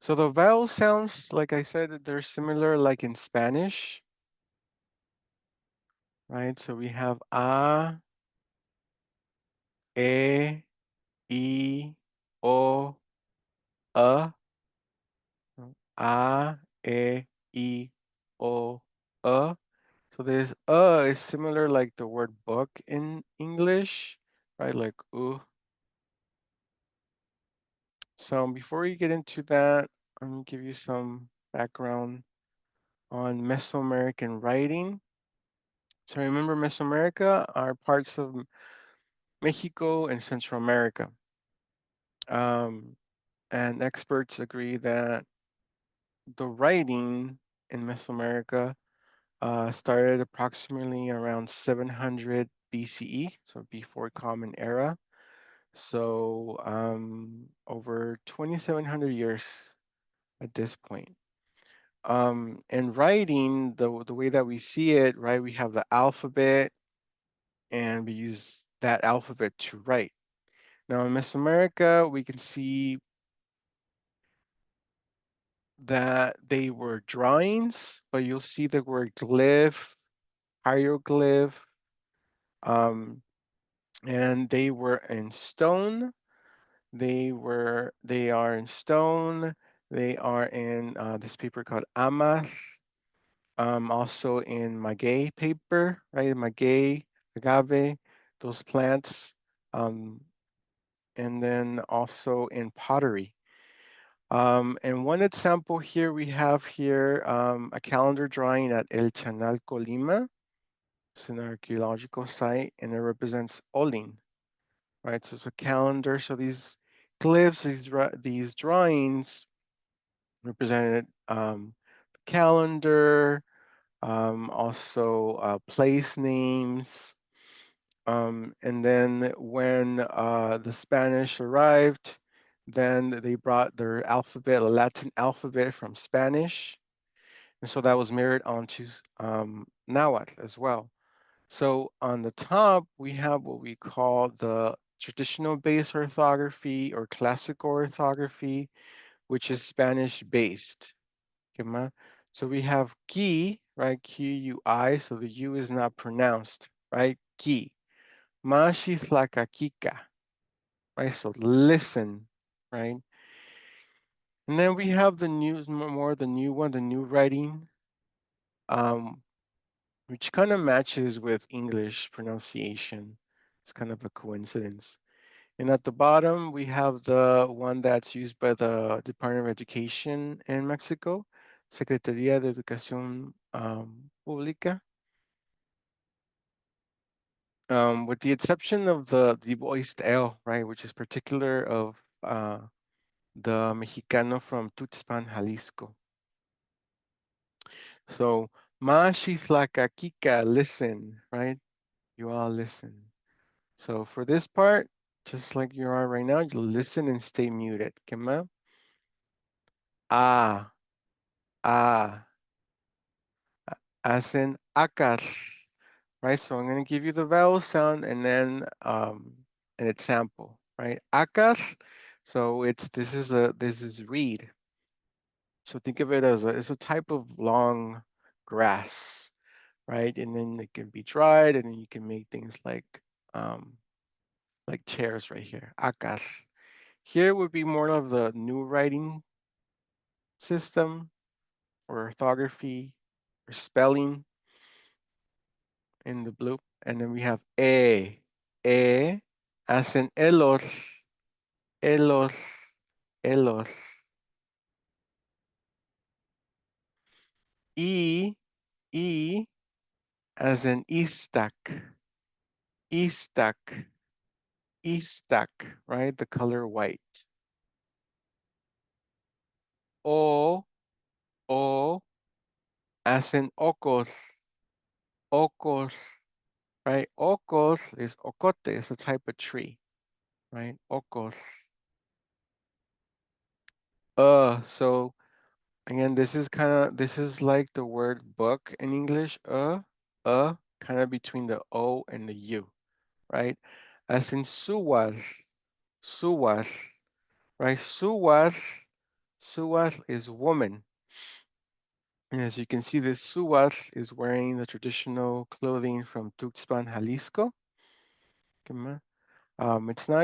So the vowel sounds, like I said, they're similar like in Spanish, right? So we have a, e, I, o, a, e, I, o, a. So this is similar like the word book in English, right? Like So before we get into that, I'm gonna give you some background on Mesoamerican writing. So remember, Mesoamerica are parts of Mexico and Central America. Um, and experts agree that the writing in Mesoamerica started approximately around 700 BCE, so before Common Era. So over 2,700 years at this point. And writing, the way that we see it, right, we have the alphabet and we use that alphabet to write. Now in Mesoamerica, we can see that they were drawings, but you'll see the word glyph, hieroglyph, um, and they were in stone. They are in stone. They are in this paper called amas, also in maguey paper, right? Maguey, agave, those plants, um, and then also in pottery. And one example here, we have here a calendar drawing at El Chanal, Colima. It's an archaeological site, and it represents Olin, right? So it's a calendar. So these glyphs, these drawings represented the calendar, also place names. And then when the Spanish arrived, then they brought their alphabet, a Latin alphabet from Spanish. And so that was mirrored onto Nahuatl as well. So on the top, we have what we call the traditional base orthography or classical orthography, which is Spanish based. Okay, so we have ki, right? Q-U-I, so the U is not pronounced, right? Ki. Mashitlakakika, right? So listen, right? And then we have the new, more the new one, the new writing, um, which kind of matches with English pronunciation. It's kind of a coincidence. And at the bottom, we have the one that's used by the Department of Education in Mexico, Secretaría de Educación Pública, with the exception of the voiced L, right, which is particular of the Mexicano from Tuxpan, Jalisco. So, Mashitlakakika, listen, right? You all listen. So for this part, just like you are right now, you listen and stay muted. Kema? Ah, ah, as in akas, right? So I'm going to give you the vowel sound and then an example, right? Akas. So this is reed. So think of it as it's a type of long grass, right? And then it can be dried, and then you can make things um, like chairs right here. Akas. Here would be more of the new writing system or orthography or spelling in the blue. And then we have e, as in elos, elos, elos. E, e, as in istak, istak, istak, right? The color white. O, as in okos, okos, right? Okos is ocote, it's a type of tree, right? Okos. So again, this is like the word book in English. Kind of between the O and the U, right? As in suwas, suwas, right? Suwas, Suwatl is woman. And as you can see, this Suwatl is wearing the traditional clothing from Tuxpan, Jalisco. It's not